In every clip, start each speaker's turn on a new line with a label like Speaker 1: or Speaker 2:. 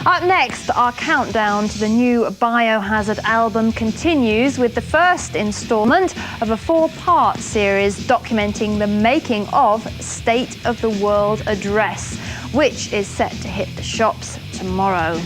Speaker 1: Up next, our countdown to the new Biohazard album continues with the first instalment of a 4-part series documenting the making of State of the World Address, which is set to hit the shops tomorrow.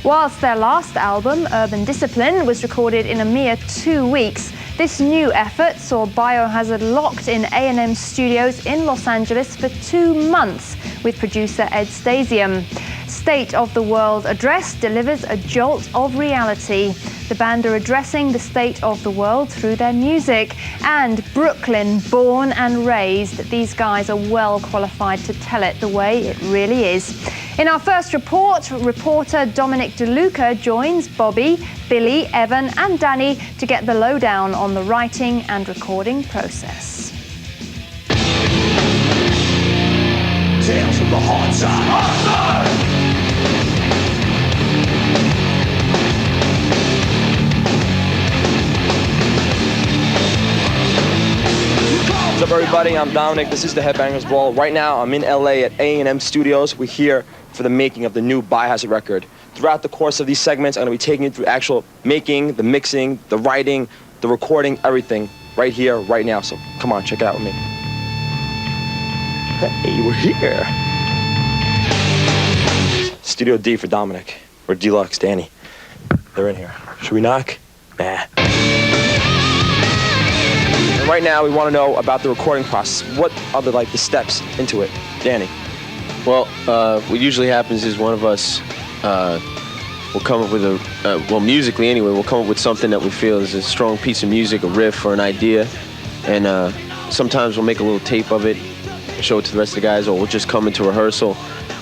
Speaker 1: Whilst their last album, Urban Discipline, was recorded in a mere 2 weeks, this new effort saw Biohazard locked in A&M Studios in Los Angeles for 2 months with producer Ed Stasium. State of the World Address delivers a jolt of reality. The band are addressing the state of the world through their music. And Brooklyn, born and raised, these guys are well qualified to tell it the way it really is. In our first report, reporter Dominic DeLuca joins Bobby, Billy, Evan and Danny to get the lowdown on the writing and recording process.
Speaker 2: Tales from the hard side.
Speaker 3: What's up, everybody? I'm Dominic. This is the Headbangers Ball. Right now, I'm in LA at A&M Studios. We're here for the making of the new Biohazard record. Throughout the course of these segments, I'm going to be taking you through actual making, the mixing, the writing, the recording, everything right here, right now. So come on, check it out with me. Hey, we're here. Studio D for Dominic, or Deluxe, Danny. They're in here. Should we knock? Nah. And right now, we want to know about the recording process. What are the steps into it? Danny.
Speaker 4: Well, what usually happens is one of us will come up with well, musically anyway, we'll come up with something that we feel is a strong piece of music, a riff or an idea, and sometimes we'll make a little tape of it, show it to the rest of the guys, or we'll just come into rehearsal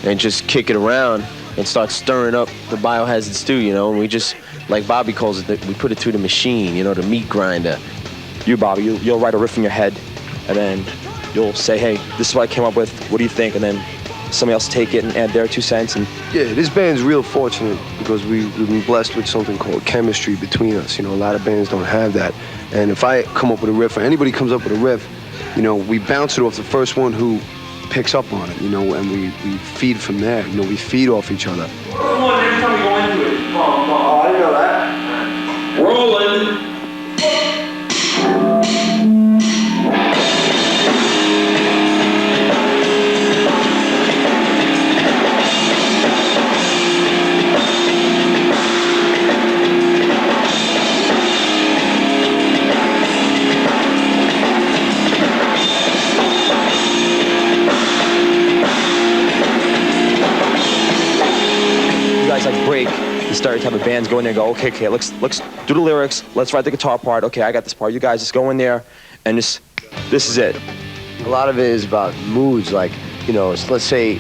Speaker 4: and just kick it around and start stirring up the Biohazard stew, you know, and we just, like Bobby calls it, we put it through the machine, you know, the meat grinder.
Speaker 3: You, Bobby, you'll write a riff in your head, and then you'll say, hey, this is what I came up with, what do you think? And then somebody else take it and add their 2 cents. And
Speaker 5: yeah, this band's real fortunate because we've been blessed with something called chemistry between us. You know, a lot of bands don't have that. And if I come up with a riff, or anybody comes up with a riff, you know, we bounce it off the first one who picks up on it, you know, and we feed from there. You know, we feed off each other.
Speaker 2: Come on, every time we go into it. Oh, I didn't know that. Rolling.
Speaker 3: break, the stereotype of bands go in there and go, okay, let's do the lyrics, let's write the guitar part, okay, I got this part, you guys just go in there and just, this is it.
Speaker 6: A lot of it is about moods, like, you know, let's say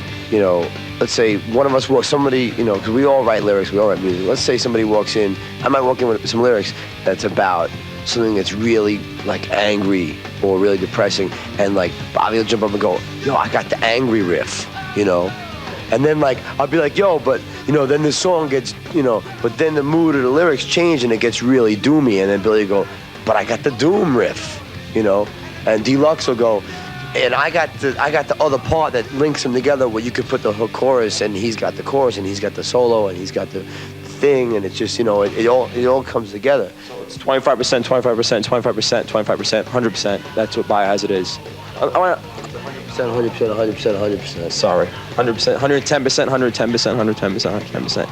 Speaker 6: one of us walks, somebody, you know, because we all write lyrics, we all write music. Let's say somebody walks in, I might walk in with some lyrics that's about something that's really, like, angry or really depressing, and, like, Bobby will jump up and go, yo, I got the angry riff, you know? And then, like, I'll be like, yo, but, you know, then the song gets, you know, but then the mood of the lyrics change and it gets really doomy, and then Billy will go, but I got the doom riff, you know? And Deluxe will go, and I got the other part that links them together where you could put the hook chorus, and he's got the chorus, and he's got the solo, and he's got the thing, and it's just, you know, it all comes together.
Speaker 3: So it's 25%, 25%, 25%, 25%, 100%. That's what Biohazard is. I want
Speaker 6: 100%, 100%, 100%, 100%.
Speaker 3: Sorry, 100%, 110%, 110%, 110%, 110%.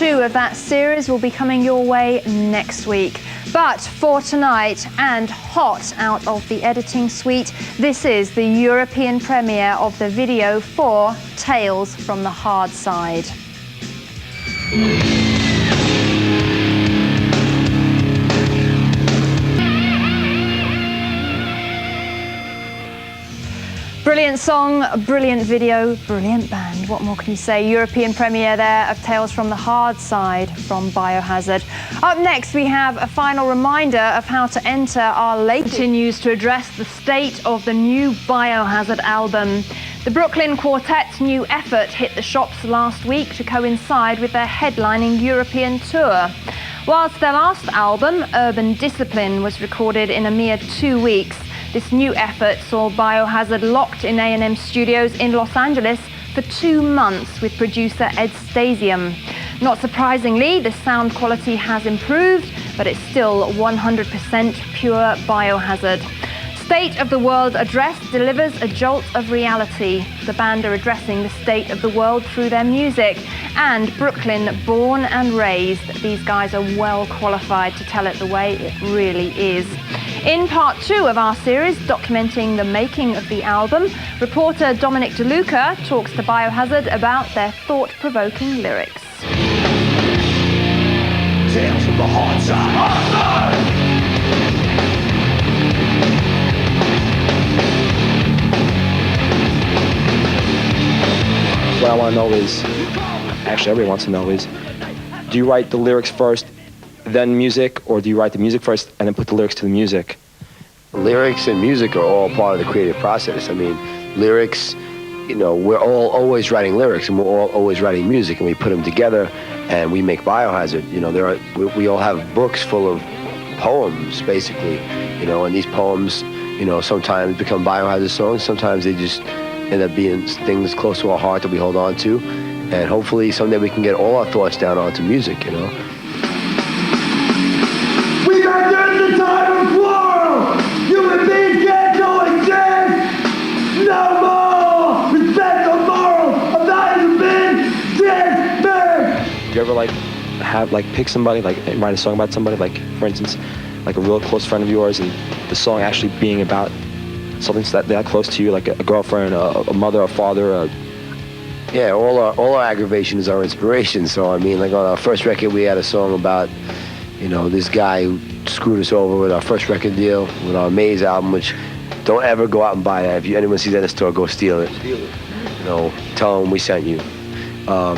Speaker 1: 2 of that series will be coming your way next week. But for tonight, and hot out of the editing suite, this is the European premiere of the video for Tales from the Hard Side. Brilliant song, brilliant video, brilliant band. What more can you say? European premiere there of Tales from the Hard Side from Biohazard. Up next, we have a final reminder of how to enter our latest. Continues to address the state of the new Biohazard album. The Brooklyn Quartet's new effort hit the shops last week to coincide with their headlining European tour. Whilst their last album, Urban Discipline, was recorded in a mere 2 weeks, this new effort saw Biohazard locked in A&M Studios in Los Angeles for 2 months with producer Ed Stasium. Not surprisingly, the sound quality has improved, but it's still 100% pure Biohazard. State of the World Address delivers a jolt of reality. The band are addressing the state of the world through their music. And Brooklyn, born and raised, these guys are well qualified to tell it the way it really is. In part 2 of our series, documenting the making of the album, reporter Dominic DeLuca talks to Biohazard about their thought-provoking lyrics.
Speaker 2: Tales from the hard side.
Speaker 3: What I want to know is, actually everybody wants to know is, do you write the lyrics first, then music, or do you write the music first and then put the lyrics to the music?
Speaker 6: Lyrics and music are all part of the creative process. I mean, lyrics, you know, we're all always writing lyrics and we're all always writing music, and we put them together and we make Biohazard. You know, we all have books full of poems, basically, you know, and these poems, you know, sometimes become Biohazard songs, sometimes they just end up being things close to our heart that we hold on to, and hopefully someday we can get all our thoughts down onto music, you know.
Speaker 2: We got the time of plural. Human beings can't coexist. No more. Respect the moral of that has been dismissed.
Speaker 3: You ever pick somebody, write a song about somebody, like for instance, like a real close friend of yours, and the song actually being about something that close to you, like a girlfriend, a mother, a father?
Speaker 6: Yeah, all our aggravation is our inspiration. So I mean, like on our first record, we had a song about, you know, this guy who screwed us over with our first record deal, with our Maze album, which don't ever go out and buy that. If anyone sees that in the store, go steal it. You know, tell them we sent you. I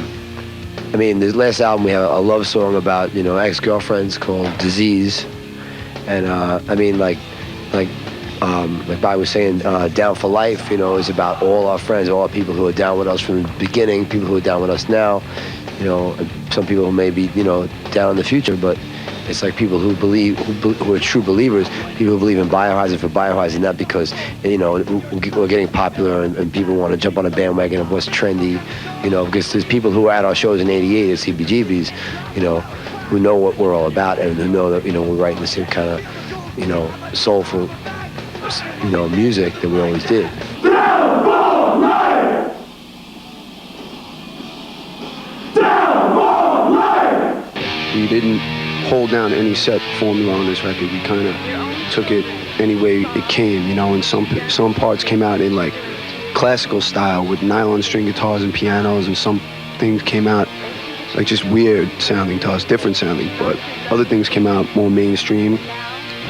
Speaker 6: mean, this last album we have a love song about, you know, ex-girlfriends called Disease, and I mean, like Bob was saying, Down for Life, you know, is about all our friends, all our people who are down with us from the beginning, people who are down with us now, you know, some people who may be, you know, down in the future, but it's like people who believe, who are true believers, people who believe in Biohazard for Biohazard, not because, you know, we're getting popular and people want to jump on a bandwagon of what's trendy, you know, because there's people who are at our shows in '88 at CBGB's, you know, who know what we're all about and who know that, you know, we're writing the same kind of, you know, soulful, you know, music that we always did.
Speaker 2: Down for life. Down for life.
Speaker 5: We didn't hold down any set formula on this record. We kind of took it any way it came, you know, and some parts came out in like classical style with nylon string guitars and pianos, and some things came out like just weird sounding to us, different sounding, but other things came out more mainstream,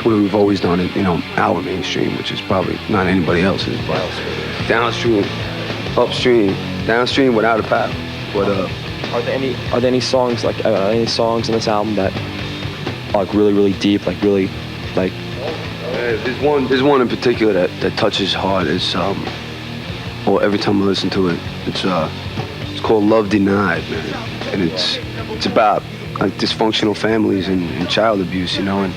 Speaker 5: where we've always done it, you know, our mainstream, which is probably not anybody else's, but downstream, upstream, downstream without a paddle. But
Speaker 3: are there any songs in this album that are like really deep, like really like?
Speaker 5: There's one in particular that touches hard. It's well, every time I listen to it, it's called Love Denied, man, and it's about like dysfunctional families and child abuse, you know, and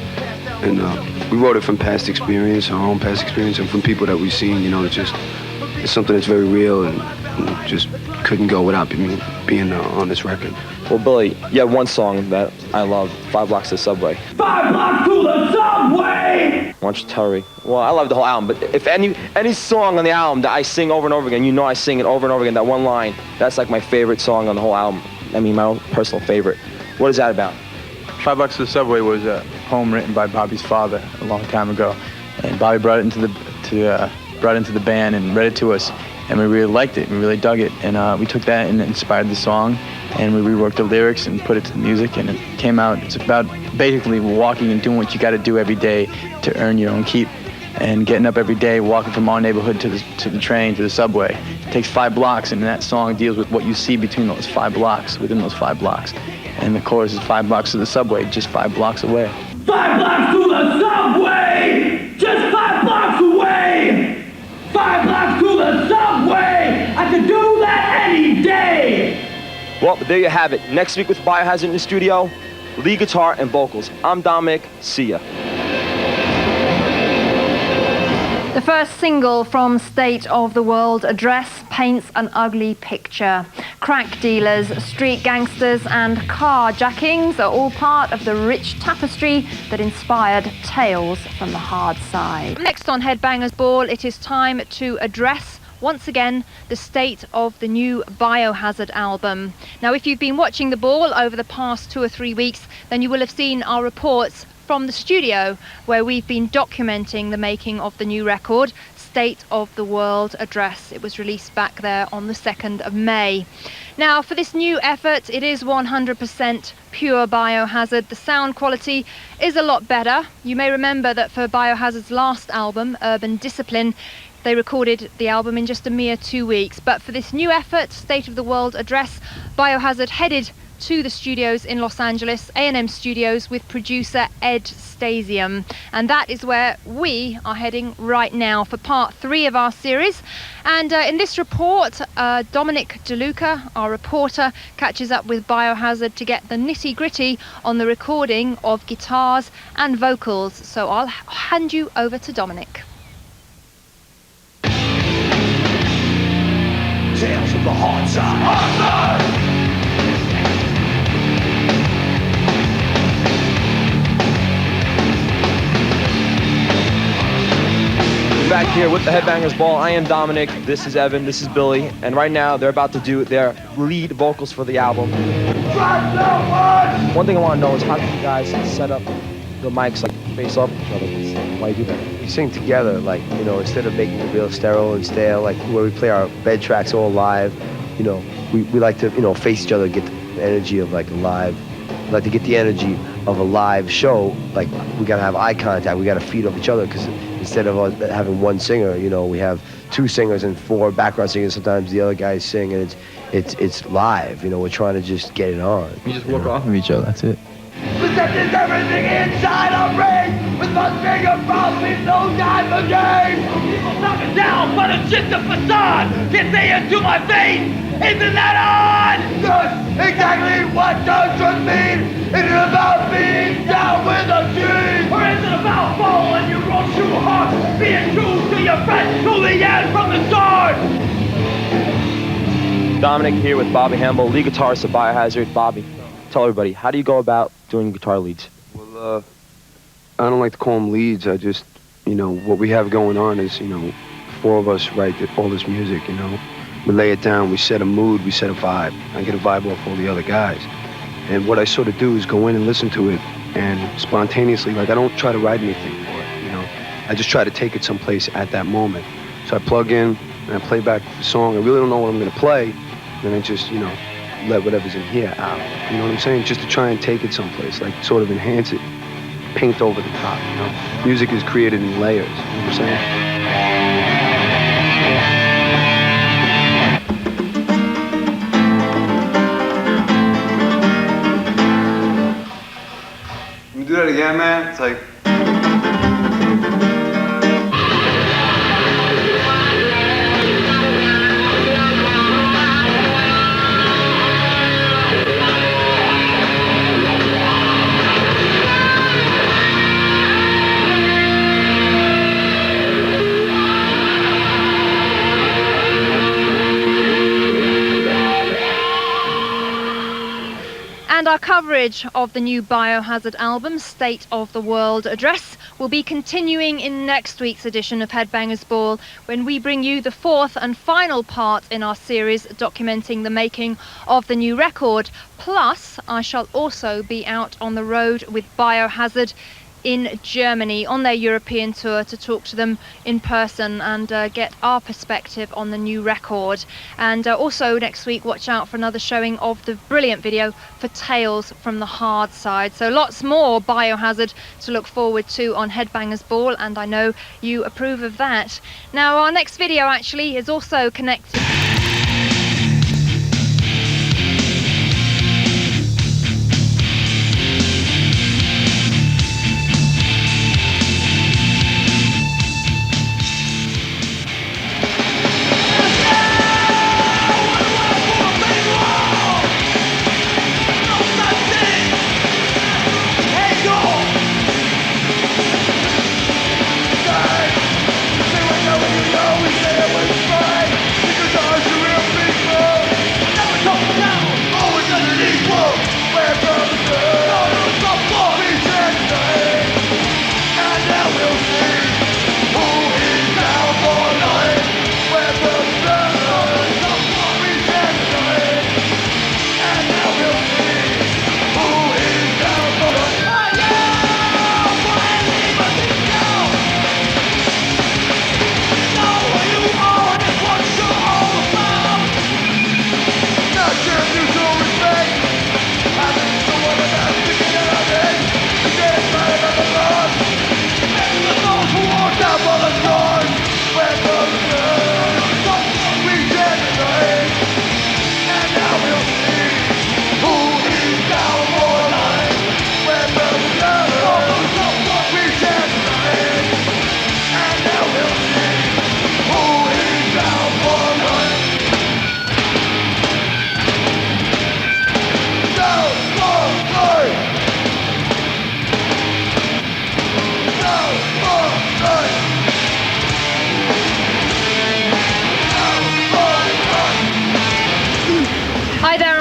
Speaker 5: we wrote it from past experience, our own past experience, and from people that we've seen, you know. It's something that's very real and just couldn't go without being on this record.
Speaker 3: Well, Billy, you have one song that I love, 5 Blocks to the Subway.
Speaker 2: 5 blocks to the subway!
Speaker 3: Why don't you tell me? Well, I love the whole album, but if any song on the album that I sing over and over again, you know I sing it over and over again, that one line, that's like my favorite song on the whole album. my own personal favorite. What is that about?
Speaker 7: $5 to the Subway was a poem written by Bobby's father a long time ago, and Bobby brought it into the band and read it to us, and we really liked it. We really dug it, and we took that and inspired the song, and we reworked the lyrics and put it to the music, and it came out. It's about basically walking and doing what you got to do every day to earn your own keep, and getting up every day, walking from our neighborhood to the train, to the subway. It takes 5 blocks, and that song deals with what you see between those 5 blocks, within those 5 blocks. And the chorus is 5 blocks to the subway, just 5 blocks away.
Speaker 2: 5 blocks to the subway, just 5 blocks away. 5 blocks to the subway, I could do that any day.
Speaker 3: Well, there you have it. Next week with Biohazard in the studio, lead guitar and vocals. I'm Dominic. See ya.
Speaker 1: The first single from State of the World Address paints an ugly picture. Crack dealers, street gangsters and carjackings are all part of the rich tapestry that inspired Tales from the Hard Side. Next on Headbangers Ball, it is time to address once again the state of the new Biohazard album. Now, if you've been watching the ball over the past 2 or 3 weeks, then you will have seen our reports from the studio where we've been documenting the making of the new record, State of the World Address. It was released back there on the 2nd of May. Now, for this new effort, it is 100% pure Biohazard. The sound quality is a lot better. You may remember that for Biohazard's last album, Urban Discipline, they recorded the album in just a mere 2 weeks. But for this new effort, State of the World Address, Biohazard headed to the studios in Los Angeles, A&M Studios, with producer Ed Stasium. And that is where we are heading right now for part 3 of our series. And in this report, Dominic DeLuca, our reporter, catches up with Biohazard to get the nitty-gritty on the recording of guitars and vocals. So I'll hand you over to Dominic.
Speaker 2: Tales from the hard side.
Speaker 3: Back here with the Headbangers Ball. I am Dominic, this is Evan, this is Billy, and right now they're about to do their lead vocals for the album. One thing I want to know is how do you guys set up the mics like face off each other? Why do you do that?
Speaker 6: We sing together, like, you know, instead of making it real sterile and stale, like where we play our bed tracks all live, you know, we like to, you know, face each other, get the energy of like a live, like to get the energy of a live show. Like we gotta have eye contact, we gotta feed off each other, because instead of us having one singer, you know, we have 2 singers and 4 background singers. Sometimes the other guys sing, and it's live. You know, we're trying to just get it on.
Speaker 7: You just work off of each other, that's it.
Speaker 2: Protecting everything inside our brain with my finger probably no time for game. People talking down, but it's just a facade. Can't say it to my face. Isn't that odd? That's exactly what does trust mean. Is it about being down with a team? Or is it about following your own true heart? Being true to your friends to the end from the start?
Speaker 3: Dominic here with Bobby Hamill, lead guitarist of Biohazard. Bobby, tell everybody, how do you go about doing guitar leads?
Speaker 5: Well, I don't like to call them leads. I just, you know, what we have going on is, you know, 4 of us write all this music, you know. We lay it down, we set a mood, we set a vibe. I get a vibe off all the other guys. And what I sort of do is go in and listen to it, and spontaneously, like, I don't try to write anything for it, you know. I just try to take it someplace at that moment. So I plug in and I play back the song. I really don't know what I'm gonna play, and I just, you know, let whatever's in here out. You know what I'm saying? Just to try and take it someplace, like sort of enhance it, paint over the top, you know? Music is created in layers, you know what I'm saying?
Speaker 8: Do that again, man. It's like.
Speaker 1: And And our coverage of the new Biohazard album, State of the World Address, will be continuing in next week's edition of Headbangers Ball, when we bring you the fourth and final part in our series documenting the making of the new record. Plus, I shall also be out on the road with Biohazard in Germany on their European tour to talk to them in person and get our perspective on the new record. And also next week, watch out for another showing of the brilliant video for Tales from the Hard Side. So lots more Biohazard to look forward to on Headbangers Ball, and I know you approve of that. Now, our next video actually is also connected.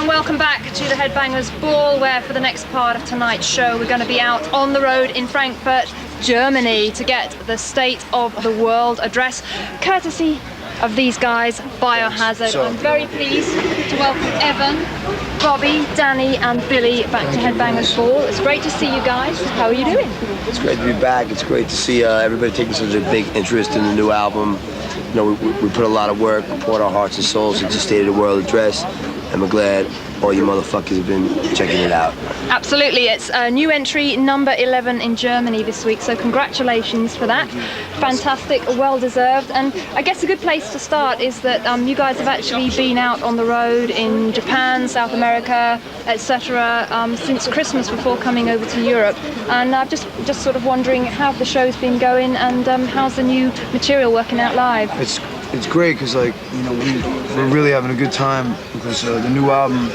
Speaker 1: Welcome back to the Headbangers Ball, where for the next part of tonight's show we're going to be out on the road in Frankfurt, Germany, to get the State of the World Address, courtesy of these guys, Biohazard. I'm very pleased to welcome Evan, Bobby, Danny and Billy back to Headbangers Ball. It's great to see you guys. How are you doing?
Speaker 6: It's great to be back. It's great to see everybody taking such a big interest in the new album. You know, we put a lot of work, we poured our hearts and souls into State of the World Address, and we're glad all you motherfuckers have been checking it out.
Speaker 1: Absolutely. It's a new entry, number 11 in Germany this week, so congratulations for that. Fantastic, well deserved. And I guess a good place to start is that you guys have actually been out on the road in Japan, South America, etc. Since Christmas, before coming over to Europe. And I'm just sort of wondering how the show's been going, and how's the new material working out live?
Speaker 5: It's great because, like, you know, we're really having a good time because the new album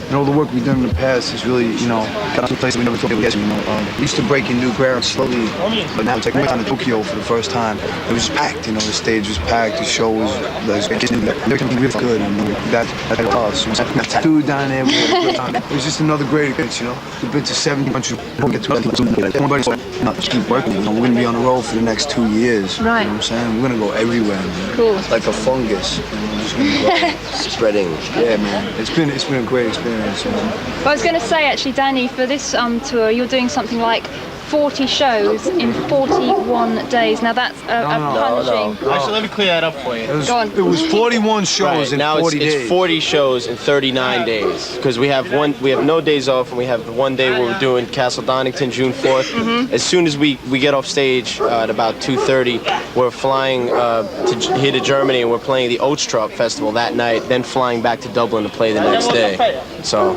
Speaker 5: and all the work we've done in the past is really, you know, got us to a place we never thought we would get. You know, we used to break in new ground slowly, but now it's like we went down to Tokyo for the first time. It was packed, you know, the stage was packed, the show was everything really good, and that's us. Tattooed down there, it was just another great experience, you know. We've been to 700 everybody's just keep working, you know. We're gonna be on the road for the next 2 years.
Speaker 1: Right.
Speaker 5: You know what I'm saying? We're gonna go everywhere, man.
Speaker 1: Cool.
Speaker 6: Like a fungus, spreading.
Speaker 5: Yeah, man. It's been a great experience.
Speaker 1: Well, I was going to say, actually, Danny, for this tour, you're doing something like 40 shows in 41 days. Now that's punishing.
Speaker 4: No. Actually, let me clear that up for you.
Speaker 1: Go on.
Speaker 5: It was 41 shows in
Speaker 4: now
Speaker 5: 40 days.
Speaker 4: It's 40 shows in 39 days because we have no days off, and we have the one day where we're doing Castle Donington, June 4th. As soon as we get off stage at about 2:30, we're flying here to Germany, and we're playing the Oatstrup Festival that night, then flying back to Dublin to play the next day. So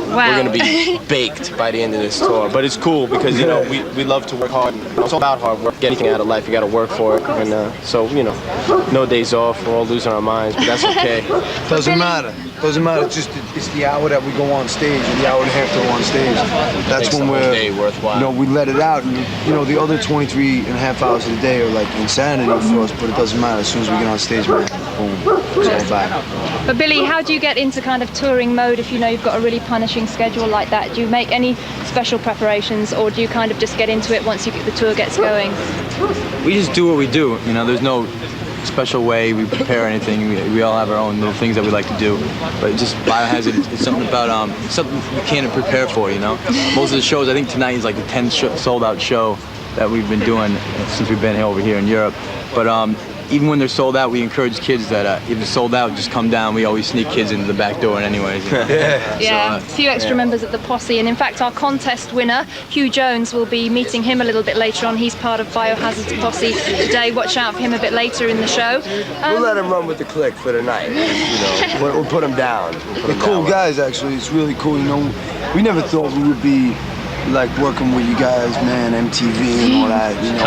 Speaker 4: we're going to be baked by the end of this tour. But it's cool because, you know, we love to work hard. It's all about hard work. Get anything out of life, you got to work for it. And so, you know, no days off. We're all losing our minds, but that's okay.
Speaker 5: Doesn't matter. Doesn't matter. It's the hour that we go on stage, or the hour and a half to go on stage. That's when we're, you know, we let it out. And you know, the other 23 and a half hours of the day are like insanity for us, but it doesn't matter. As soon as we get on stage, man, boom, it's all back.
Speaker 1: But Billy, how do you get into kind of touring mode if you know you've got a really punishing schedule like that? Do you make any special preparations, or do you kind of just get into it once the tour gets going?
Speaker 7: We just do what we do. You know, there's no special way we prepare anything. We all have our own little things that we like to do, but just Biohazard, it's something about something you can't prepare for. You know, most of the shows, I think tonight is like the 10th sold out show that we've been doing since we've been over here in Europe. But even when they're sold out, we encourage kids that if it's sold out, just come down. We always sneak kids into the back door anyways.
Speaker 1: Yeah, a few extra members of the posse, and in fact our contest winner, Hugh Jones, will be meeting him a little bit later on. He's part of Biohazard's posse today. Watch out for him a bit later in the show.
Speaker 6: We'll let him run with the clique for the night. You know, we'll put him down.
Speaker 5: They're cool guys, actually. It's really cool. You know, we never thought we would be like working with you guys, man, MTV and all that, you know,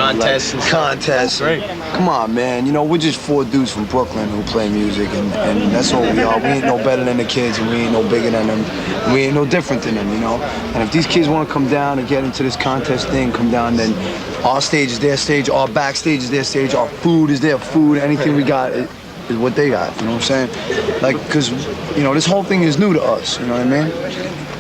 Speaker 5: contests.
Speaker 4: Great.
Speaker 5: Come on, man. You know, we're just 4 dudes from Brooklyn who play music, and that's all we are. We ain't no better than the kids, and we ain't no bigger than them. And we ain't no different than them, you know. And if these kids want to come down and get into this contest thing, come down, then our stage is their stage, our backstage is their stage, our food is their food, anything we got is what they got, you know what I'm saying? Like, because, you know, this whole thing is new to us, you know what I mean?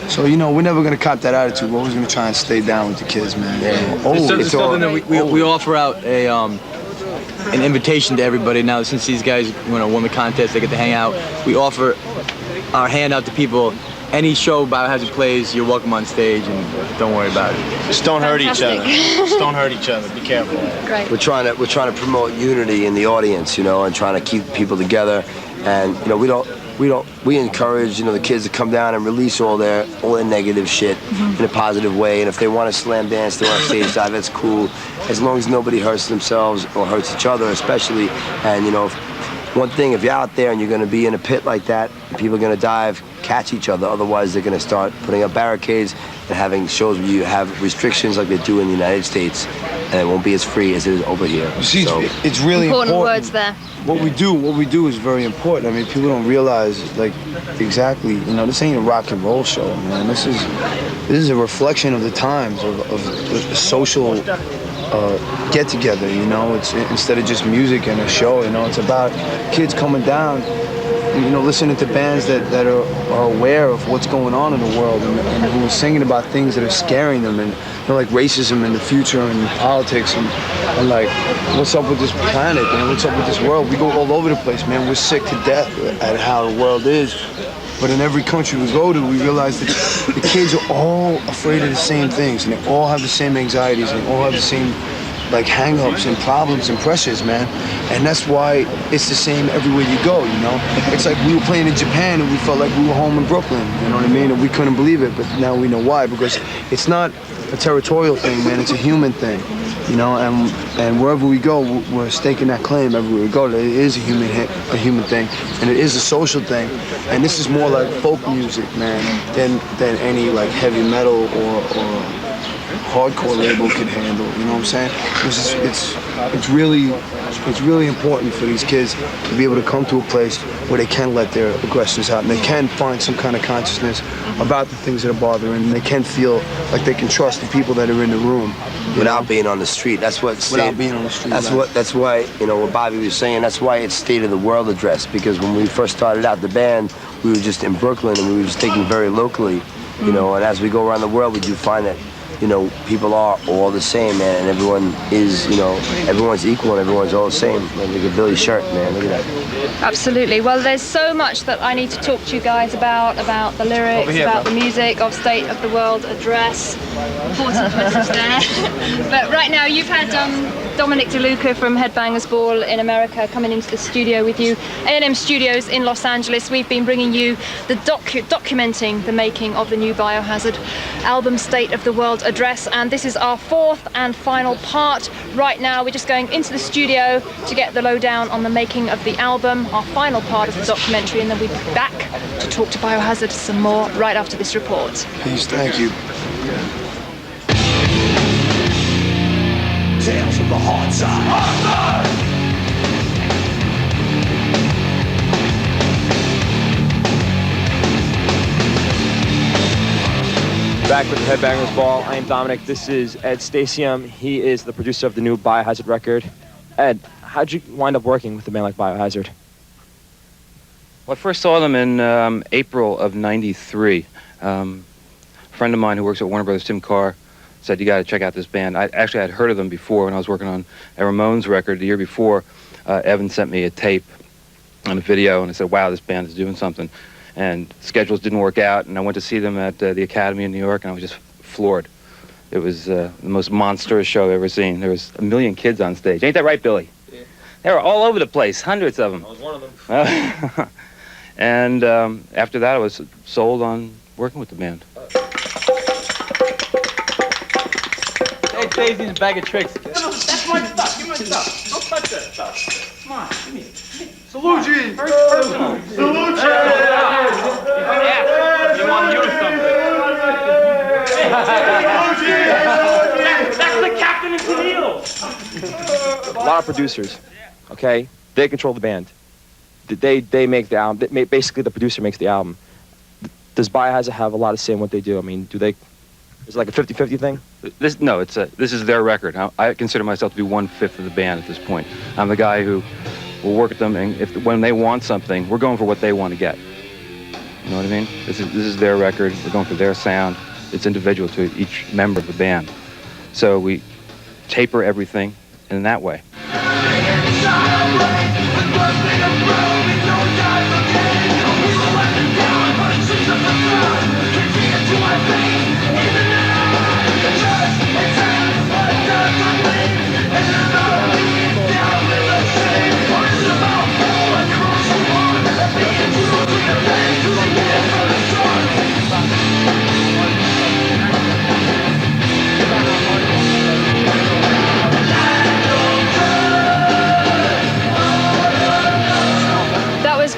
Speaker 5: So, you know, we're never going to cop that attitude. We're always going to try and stay down with the kids, man.
Speaker 7: Yeah. It's something that we offer out an invitation to everybody now. Since these guys won the contest, they get to hang out. We offer our hand out to people. Any show Biohazard plays, you're welcome on stage, and don't worry about it.
Speaker 4: Just don't hurt each other. Just don't hurt each other. Be careful.
Speaker 1: Great.
Speaker 6: We're trying to promote unity in the audience, you know, and trying to keep people together. And you know, we encourage, you know, the kids to come down and release all their negative shit in a positive way. And if they want to slam dance, they want to stage dive, that's cool, as long as nobody hurts themselves or hurts each other, especially. And you know, one thing, if you're out there and you're going to be in a pit like that, people are going to dive, catch each other. Otherwise, they're going to start putting up barricades and having shows where you have restrictions like they do in the United States, and it won't be as free as it is over here.
Speaker 5: See,
Speaker 6: so,
Speaker 5: it's really important.
Speaker 1: Words there.
Speaker 5: What we do is very important. I mean, people don't realize, like, exactly, you know, this ain't a rock and roll show, man. This is a reflection of the times, of the social get-together, you know. It's instead of just music and a show, you know, it's about kids coming down, you know, listening to bands that are aware of what's going on in the world, and who are singing about things that are scaring them, and you know, like racism in the future and politics, and like, what's up with this planet, man? What's up with this world? We go all over the place, man. We're sick to death at how the world is. But in every country we go to, we realize that the kids are all afraid of the same things, and they all have the same anxieties, and they all have the same, like, hang-ups and problems and pressures, man. And that's why it's the same everywhere you go, you know? It's like we were playing in Japan and we felt like we were home in Brooklyn, you know what I mean? And we couldn't believe it, but now we know why, because it's not a territorial thing, man. It's a human thing, you know? And wherever we go, we're staking that claim everywhere we go. It is a human thing, and it is a social thing. And this is more like folk music, man, than any, like, heavy metal or hardcore label could handle, you know what I'm saying? It's really important for these kids to be able to come to a place where they can let their aggressions out, and they can find some kind of consciousness about the things that are bothering them, and they can feel like they can trust the people that are in the room.
Speaker 6: Without being on the street. That's what
Speaker 5: Without being on the street.
Speaker 6: That's why, you know, what Bobby was saying, that's why it's State of the World address, because when we first started out the band, we were just in Brooklyn and we were just thinking very locally, you know, and as we go around the world, we do find that, you know, people are all the same, man, and everyone is, you know, everyone's equal and everyone's all the same. Man, look at Billy's shirt, man, look at that.
Speaker 1: Absolutely. Well, there's so much that I need to talk to you guys about the lyrics, about the music of State of the World Address. Important message there. But right now, you've had Dominic DeLuca from Headbangers Ball in America coming into the studio with you. A&M Studios in Los Angeles. We've been bringing you the documenting the making of the new Biohazard album, State of the World Address, and this is our 4th and final part. Right now we're just going into the studio to get the lowdown on the making of the album, our final part of the documentary, and then we'll be back to talk to Biohazard some more right after this report.
Speaker 5: Peace, thank you.
Speaker 2: Tales from the hard side.
Speaker 3: back with the Headbangers Ball. I am Dominic. This is Ed Stasium. He is the producer of the new Biohazard record. Ed, how'd you wind up working with a band like Biohazard?
Speaker 9: Well, I first saw them in April of '93. A friend of mine who works at Warner Brothers, Tim Carr, said, you got to check out this band. I actually had heard of them before when I was working on a Ramones record the year before. Evan sent me a tape and a video, and I said, wow, this band is doing something. And schedules didn't work out, and I went to see them at the Academy in New York, and I was just floored. It was the most monstrous show I've ever seen. There was 1 million kids on stage. Ain't that right, Billy? Yeah. They were all over the place, hundreds of them.
Speaker 3: I was one of them.
Speaker 9: And after that, I was sold on working with the band.
Speaker 7: Hey, Daisy's a bag of tricks. No, that's my stuff. Give me my stuff. Don't touch that stuff. Come on, give me it.
Speaker 8: Salute you!
Speaker 7: Personal.
Speaker 8: Salute you!
Speaker 7: Yeah, you want to use something. That's the captain of the
Speaker 3: A lot of producers, okay? They control the band. They make the album. Basically, the producer makes the album. Does Biohazard have a lot of say in what they do? I mean, is it like a 50-50 thing?
Speaker 9: This is their record. I consider myself to be 1/5 of the band at this point. I'm the guy who will work with them, and when they want something, we're going for what they want to get. You know what I mean? This is their record. We're going for their sound. It's individual to each member of the band. So we taper everything in that way.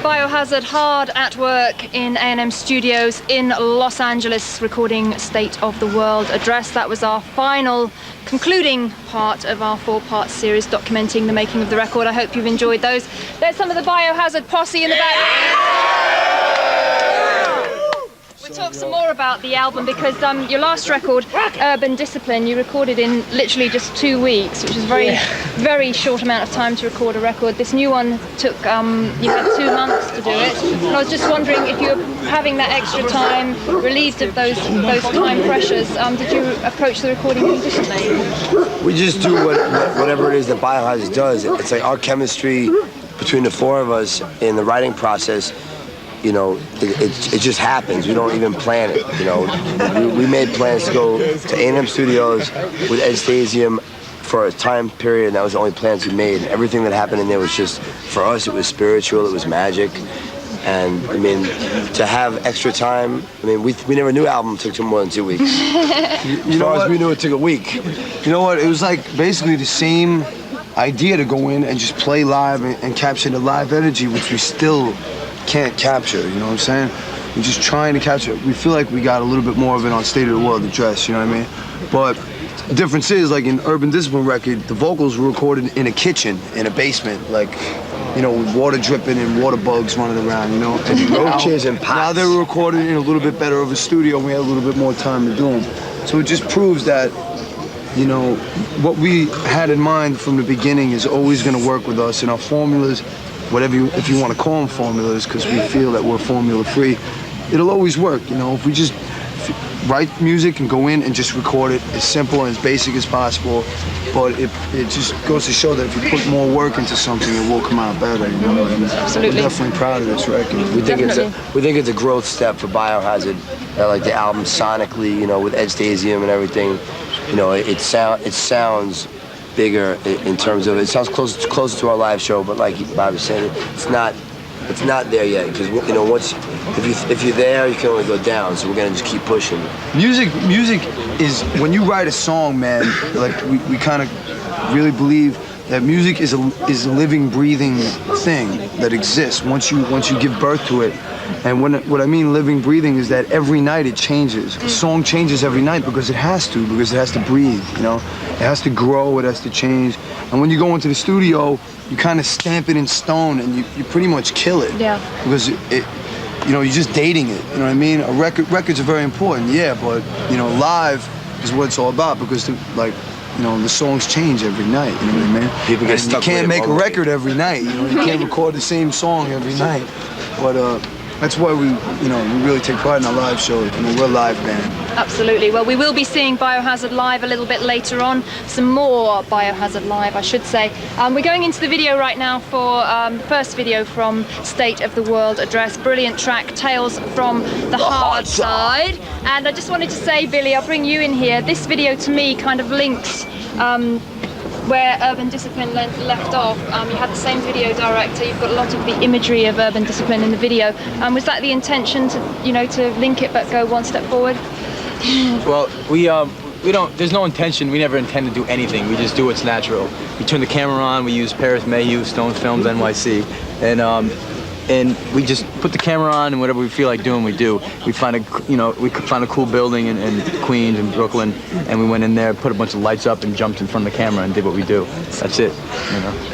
Speaker 1: Biohazard hard at work in A&M Studios in Los Angeles, recording State of the World Address. That was our final concluding part of our 4-part series documenting the making of the record. I hope you've enjoyed those. There's some of the Biohazard posse in the back. We'll talk some more about the album because your last record, Urban Discipline, you recorded in literally just 2 weeks, which is very short amount of time to record a record. This new one took, you had 2 months to do it. And I was just wondering if you're having that extra time, relieved of those time pressures, did you approach the recording any differently?
Speaker 6: We just do whatever it is that Biohazard does. It's like our chemistry between the 4 of us in the writing process. You know, it just happens. We don't even plan it. You know, we made plans to go to A&M Studios with Ed Stasium for a time period, and that was the only plans we made. Everything that happened in there was just, for us, it was spiritual, it was magic. And I mean, to have extra time, I mean, we never knew album took more than 2 weeks. As far as we knew, it took a week.
Speaker 5: You know what? It was like basically the same idea to go in and just play live and capture the live energy, which we still can't capture, you know what I'm saying? We're just trying to capture it. We feel like we got a little bit more of it on State of the World Address, you know what I mean? But the difference is, like in Urban Discipline record, the vocals were recorded in a kitchen, in a basement, like, you know, with water dripping and water bugs running around, you know? And
Speaker 6: roaches and pots.
Speaker 5: Now they were recorded in a little bit better of a studio, and we had a little bit more time to do them. So it just proves that, you know, what we had in mind from the beginning is always gonna work with us, and our formulas, whatever if you want to call them formulas, because we feel that we're formula free, it'll always work. You know, if we just write music and go in and just record it as simple and as basic as possible, but it just goes to show that if you put more work into something, it will come out better. You know, and
Speaker 1: absolutely.
Speaker 5: We're definitely proud of this record.
Speaker 6: We think it's a growth step for Biohazard. Like the album sonically, you know, with Ed Stasium and everything, you know, it sounds bigger in terms of, it sounds closer to our live show, but like Bobby said, it's not there yet, because, you know, once if you're there, you can only go down, so we're gonna just keep pushing.
Speaker 5: Music is, when you write a song, man, like we kind of really believe that music is a living, breathing thing that exists once you give birth to it. And what I mean living, breathing is that every night it changes. A song changes every night because it has to breathe, you know? It has to grow, it has to change. And when you go into the studio, you kind of stamp it in stone and you pretty much kill it.
Speaker 1: Yeah.
Speaker 5: Because you're just dating it. You know what I mean? Records are very important, yeah, but live is what it's all about because the songs change every night. You know what I mean?
Speaker 6: People get stuck.
Speaker 5: You can't make a record every night. You can't record the same song every night. But that's why we really take pride in our live shows. We're a live band.
Speaker 1: Absolutely. Well, we will be seeing Biohazard live a little bit later on. Some more Biohazard live, I should say. We're going into the video right now for the first video from State of the World Address. Brilliant track, Tales from the Hard Side. And I just wanted to say, Billy, I'll bring you in here. This video to me kind of links where Urban Discipline left off. You had the same video director. You've got a lot of the imagery of Urban Discipline in the video. Was that the intention to link it but go one step forward?
Speaker 7: Well, we don't. There's no intention. We never intend to do anything. We just do what's natural. We turn the camera on. We use Paris Mayhew, Stone Films NYC, and we just put the camera on, and whatever we feel like doing, we do. We find a cool building in Queens and Brooklyn, and we went in there, put a bunch of lights up, and jumped in front of the camera and did what we do. That's it.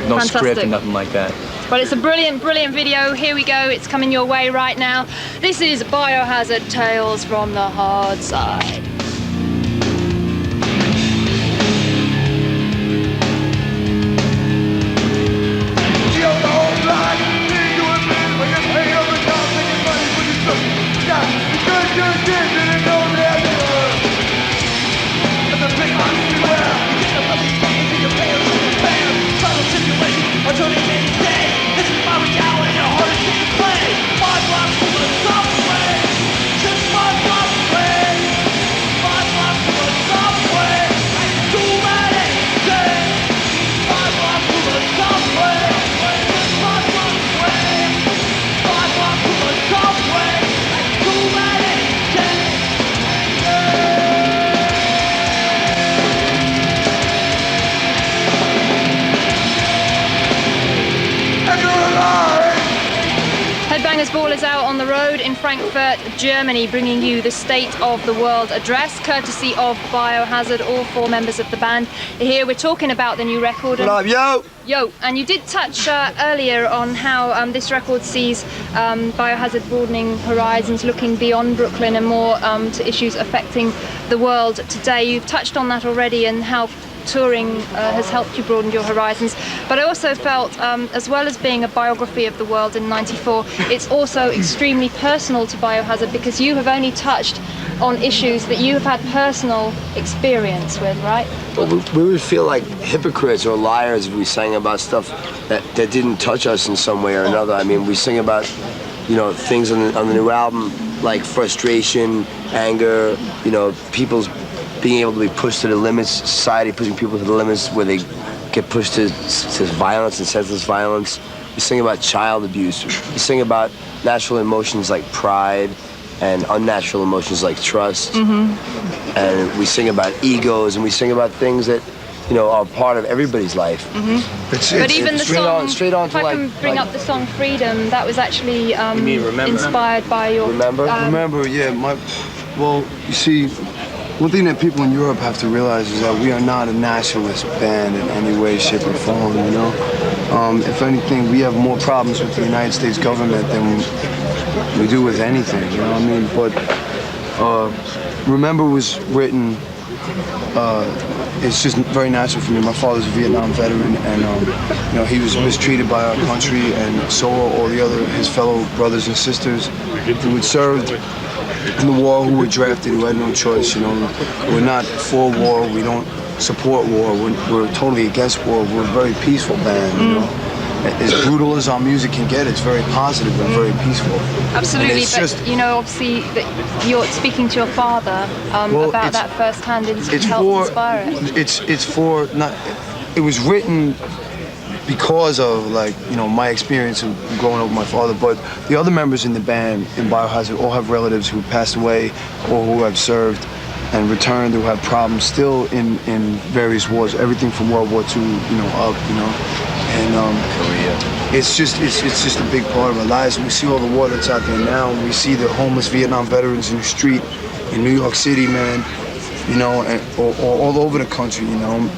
Speaker 7: No script and nothing like that.
Speaker 1: Well, it's a brilliant, brilliant video. Here we go. It's coming your way right now. This is Biohazard, Tales from the Hard Side. Headbangers Ball is out on the road in Frankfurt, Germany, bringing you the State of the World Address, courtesy of Biohazard. All 4 members of the band are here. We're talking about the new record.
Speaker 6: What up, yo?
Speaker 1: Yo, and you did touch earlier on how this record sees Biohazard broadening horizons, looking beyond Brooklyn and more to issues affecting the world today. You've touched on that already and how touring has helped you broaden your horizons, but I also felt as well as being a biography of the world in ¡94, it's also extremely personal to Biohazard because you have only touched on issues that you have had personal experience with, right?
Speaker 6: Well, we would feel like hypocrites or liars if we sang about stuff that didn't touch us in some way or another. I mean, we sing about things on the new album like frustration, anger, people's being able to be pushed to the limits, society pushing people to the limits where they get pushed to violence and senseless violence. We sing about child abuse. We sing about natural emotions like pride and unnatural emotions like trust. Mm-hmm. And we sing about egos, and we sing about things that are part of everybody's life.
Speaker 1: Mm-hmm. But even the song, straight on if I can bring up the song Freedom, that was actually inspired by your...
Speaker 5: Remember, yeah. Well, you see, one thing that people in Europe have to realize is that we are not a nationalist band in any way, shape, or form, If anything, we have more problems with the United States government than we do with anything, you know what I mean? But Remember was written, it's just very natural for me. My father's a Vietnam veteran, and he was mistreated by our country, and so are all his fellow brothers and sisters who had served in the war, who were drafted, who had no choice. We're not for war. We don't support war. We're totally against war. We're a very peaceful band. As brutal as our music can get, it's very positive and very peaceful.
Speaker 1: Absolutely, but obviously that you're speaking to your father about that first-hand to help inspire it.
Speaker 5: It was written because of my experience of growing up with my father, but the other members in the band in Biohazard all have relatives who passed away or who have served and returned, who have problems still in various wars, everything from World War II, up, and it's just a big part of our lives. And we see all the war that's out there now, and we see the homeless Vietnam veterans in the street in New York City, man, and all over the country, and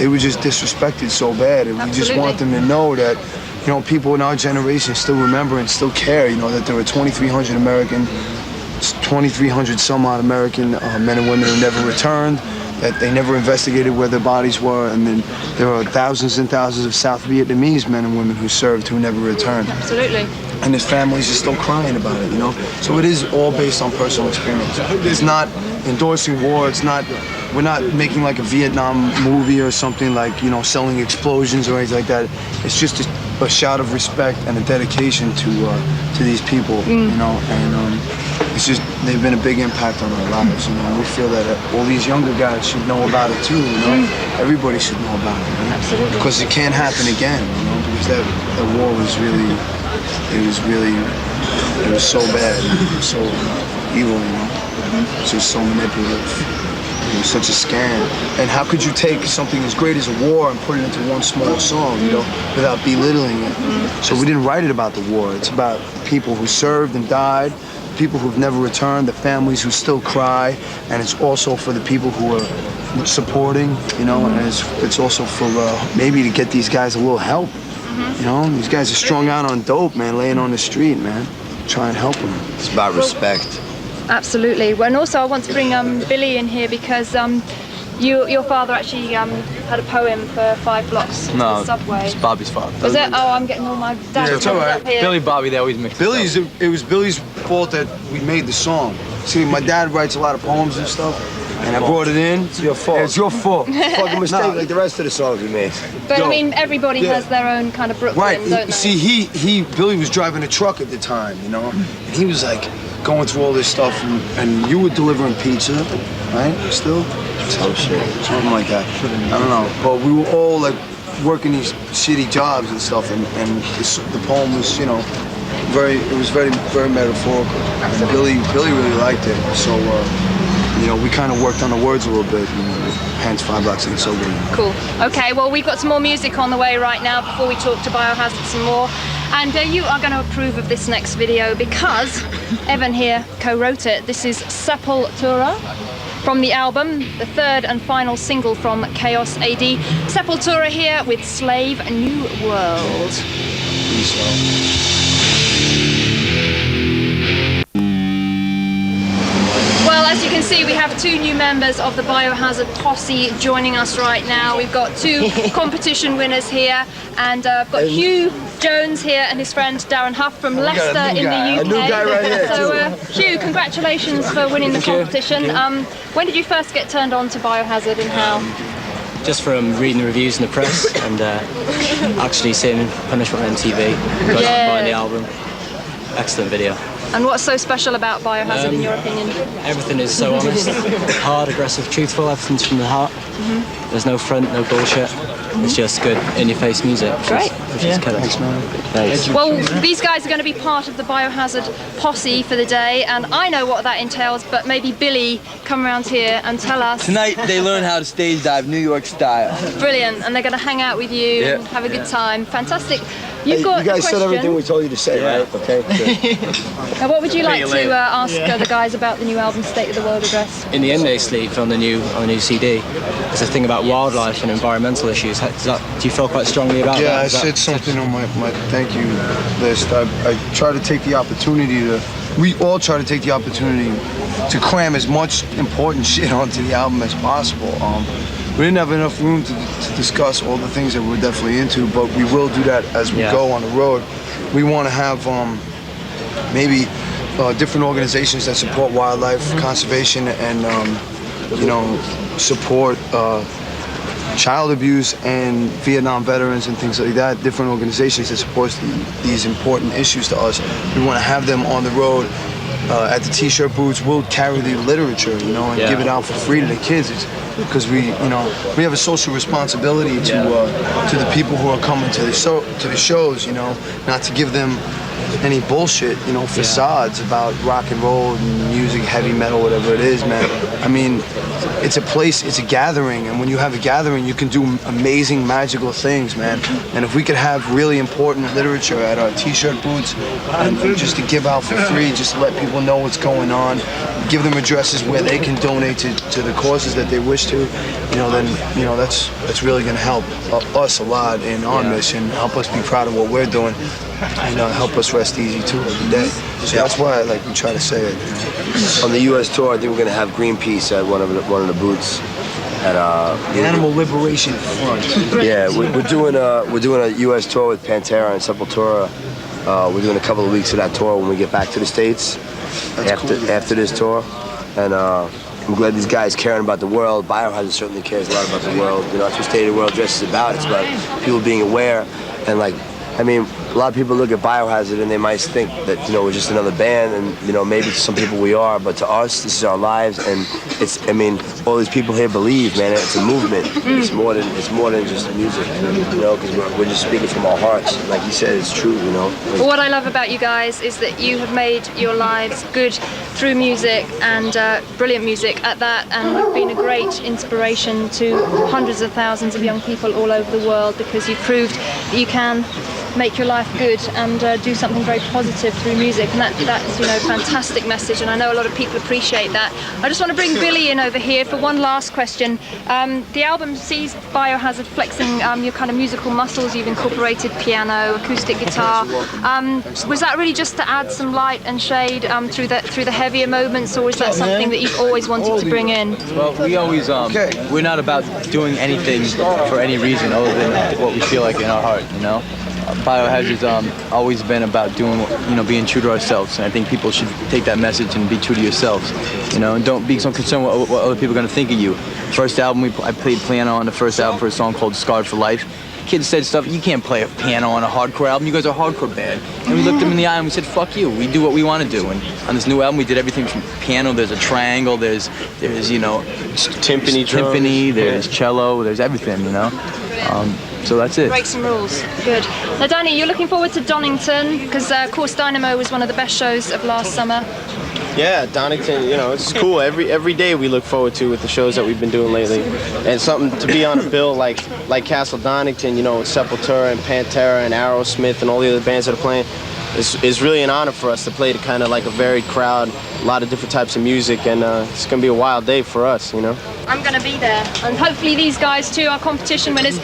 Speaker 5: they were just disrespected so bad, and we just want them to know that, you know, people in our generation still remember and still care, you know, that there were 2,300 some odd American men and women who never returned, that they never investigated where their bodies were, and then there are thousands and thousands of South Vietnamese men and women who served who never returned.
Speaker 1: Absolutely.
Speaker 5: And his families are still crying about it, you know? So it is all based on personal experience. It's not endorsing war, we're not making like a Vietnam movie or something like, you know, selling explosions or anything like that. It's just a shout of respect and a dedication to these people, you know, and it's just, they've been a big impact on our lives, you know. We feel that all these younger guys should know about it too, you know. Everybody should know about it, you know?
Speaker 1: Absolutely.
Speaker 5: Because it can't happen again, you know, because that war was really, it was so bad, so evil, you know. It's just so manipulative. It was such a scam. And how could you take something as great as a war and put it into one small song, you know, without belittling it? So we didn't write it about the war. It's about people who served and died, people who've never returned, the families who still cry, and it's also for the people who are supporting, you know, and it's also for maybe to get these guys a little help. You know, these guys are strung out on dope, man, laying on the street, man. Try and help them.
Speaker 6: It's about respect.
Speaker 1: Absolutely. Well, and also I want to bring Billy in here because your father actually had a poem for 5 blocks to the subway.
Speaker 7: It's Bobby's father.
Speaker 1: Was it? Oh, I'm getting all my dad's
Speaker 5: it's all right.
Speaker 1: up here.
Speaker 7: Billy, Bobby, they always mix it up.
Speaker 5: It was Billy's fault that we made the song. See, my dad writes a lot of poems and stuff, and I brought it in.
Speaker 6: It's your fault.
Speaker 5: It's your fault.
Speaker 6: Fucking mistake like the rest of the songs we made.
Speaker 1: But I mean, everybody has their own kind of Brooklyn,
Speaker 5: Right.
Speaker 1: don't they?
Speaker 5: See, Billy was driving a truck at the time, you know, and he was like going through all this stuff, and you were delivering pizza, right? Still?
Speaker 6: Some shit.
Speaker 5: Something like that. I don't know. But we were all like working these shitty jobs and stuff, and the poem was, you know, very metaphorical. And Billy really liked it. So, you know, we kind of worked on the words a little bit, and hence 5 blocks ain't so good.
Speaker 1: Cool. Okay, well, we've got some more music on the way right now before we talk to Biohazard some more. And you are going to approve of this next video because Evan here co-wrote it. This is Sepultura from the album, the 3rd and final single from Chaos AD. Sepultura here with Slave New World. Well, as you can see, we have 2 new members of the Biohazard posse joining us right now. We've got 2 competition winners here, and I've got Hugh Jones here and his friend Darren Huff from Leicester in the UK.
Speaker 6: A new guy right here,
Speaker 1: so, Hugh, congratulations for winning the competition. When did you first get turned on to Biohazard and how?
Speaker 10: Just from reading the reviews in the press and actually seeing Punishment on TV, going out buying the album. Excellent video.
Speaker 1: And what's so special about Biohazard in your opinion?
Speaker 10: Everything is so honest, hard, aggressive, truthful, everything's from the heart. There's no front, no bullshit. It's just good, in-your-face music.
Speaker 1: Great.
Speaker 10: Which is killer.
Speaker 5: Thanks, man.
Speaker 10: Thanks.
Speaker 1: Well, these guys are going to be part of the Biohazard posse for the day, and I know what that entails, but maybe Billy, come around here and tell us.
Speaker 11: Tonight they learn how to stage dive New York style.
Speaker 1: Brilliant, and they're going to hang out with you and have a good time. Fantastic. You've got
Speaker 6: you guys
Speaker 1: a
Speaker 6: said everything we told you to say, right? Okay.
Speaker 1: Now, what would you like to ask the guys about the new album, State of the World Address?
Speaker 10: In the end-day sleeve on the new CD, there's a thing about wildlife and environmental issues. Do you feel quite strongly about that?
Speaker 5: Yeah, I said something on my thank you list. I try to take the opportunity we all try to take the opportunity to cram as much important shit onto the album as possible. We didn't have enough room to discuss all the things that we're definitely into, but we will do that as we go on the road. We want to have maybe different organizations that support wildlife conservation and you know, support child abuse and Vietnam veterans and things like that. Different organizations that support these important issues to us. We want to have them on the road. At the t-shirt booths, we'll carry the literature, you know, and give it out for free to the kids. Because we have a social responsibility to the people who are coming to the shows, you know, not to give them any bullshit, you know, facades about rock and roll and music, heavy metal, whatever it is, man. I mean, it's a place, it's a gathering, and when you have a gathering, you can do amazing, magical things, man. And if we could have really important literature at our t-shirt booths, and just to give out for free, just to let people know what's going on, give them addresses where they can donate to the causes that they wish to, then that's really going to help us a lot in our mission, help us be proud of what we're doing, and help us rest easy too every day. So that's why we try to say it.
Speaker 6: On the U.S. tour, I think we're going to have Greenpeace at one of the booths. At
Speaker 5: the Animal Liberation Front.
Speaker 6: Yeah, we're doing a U.S. tour with Pantera and Sepultura. We're doing a couple of weeks of that tour when we get back to the States after this tour, and I'm glad these guys caring about the world. Biohazard certainly cares a lot about the world. That's what State of the World Dress is about. It's about people being aware, and a lot of people look at Biohazard and they might think that we're just another band, and maybe to some people we are, but to us this is our lives, and all these people here believe, man, it's a movement. It's more than just music, because we're just speaking from our hearts. Like you said, it's true,
Speaker 1: Well, what I love about you guys is that you have made your lives good through music, and brilliant music at that, and you've been a great inspiration to hundreds of thousands of young people all over the world, because you've proved that you can make your life good and do something very positive through music, and that's a fantastic message, and I know a lot of people appreciate that. I just want to bring Billy in over here for one last question. The album sees Biohazard flexing your kind of musical muscles. You've incorporated piano, acoustic guitar. Was that really just to add some light and shade through the heavier moments, or is that something that you've always wanted to bring in?
Speaker 7: Well, we always we're not about doing anything for any reason other than what we feel like in our heart, Biohazard's always been about doing, being true to ourselves, and I think people should take that message and be true to yourselves, and don't be so concerned with what other people are going to think of you. First album, I played piano on the first album for a song called Scarred for Life. Kids said stuff, you can't play a piano on a hardcore album, you guys are a hardcore band. And we looked them in the eye and we said, fuck you, we do what we want to do. And on this new album, we did everything from piano, there's a triangle, there's timpani, there's cello, there's everything, So that's it.
Speaker 1: Break some rules. Good. Now, Danny, you're looking forward to Donington, because, of course, Dynamo was one of the best shows of last summer.
Speaker 4: Yeah, Donington, it's cool. Every day we look forward to with the shows that we've been doing lately. And something to be on a bill like Castle Donington, with Sepultura and Pantera and Aerosmith and all the other bands that are playing, is really an honor for us to play to kind of like a varied crowd, a lot of different types of music, and it's going to be a wild day for us, I'm
Speaker 1: going to be there, and hopefully these guys too, our competition winners.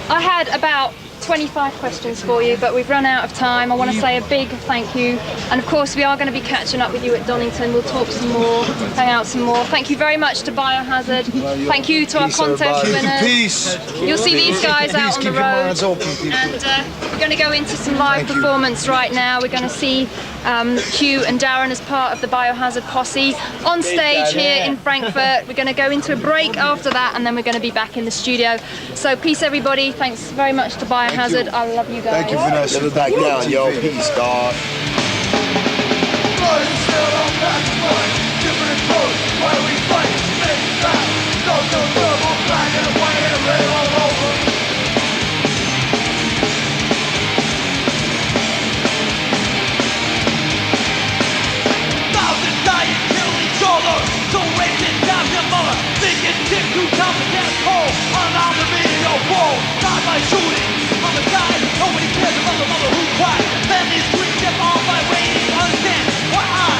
Speaker 1: I had about 25 questions for you, but we've run out of time. I want to say a big thank you, and of course we are going to be catching up with you at Donington. We'll talk some more, hang out some more. Thank you very much to Biohazard. Thank you to our contest winners.
Speaker 5: Peace.
Speaker 1: You'll see these guys out on the road, and we're going to go into some live performance right now. We're going to see Hugh and Darren as part of the Biohazard posse on stage here in Frankfurt. We're going to go into a break after that, and then we're going to be back in the studio. So peace, everybody. Thanks very much to Biohazard. I love you guys.
Speaker 5: Thank you, Vanessa.
Speaker 6: Never back down, yo. Peace, dog.
Speaker 2: Shooting on the side, nobody cares about the mother who cried. Families switch them off by waiting, understand what I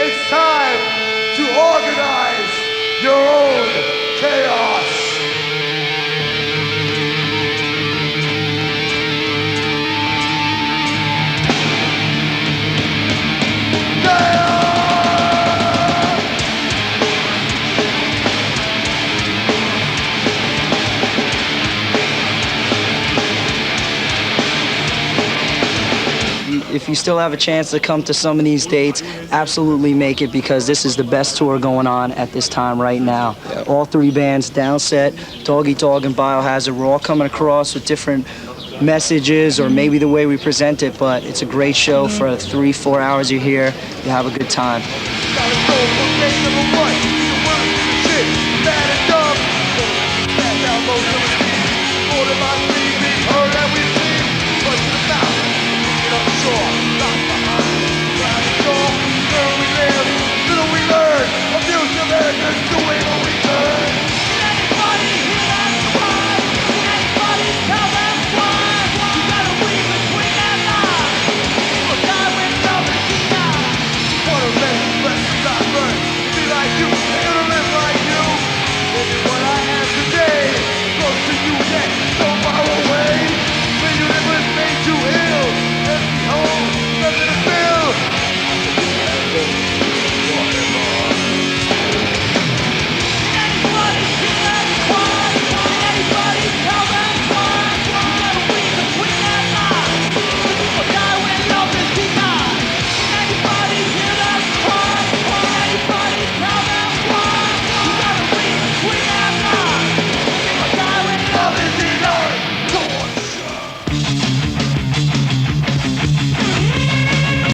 Speaker 2: It's time to organize your own chaos.
Speaker 12: If you still have a chance to come to some of these dates, absolutely make it, because this is the best tour going on at this time right now. All three bands, Downset, Doggy Dog, and Biohazard, we're all coming across with different messages or maybe the way we present it, but it's a great show for 3-4 hours you're here. You have a good time.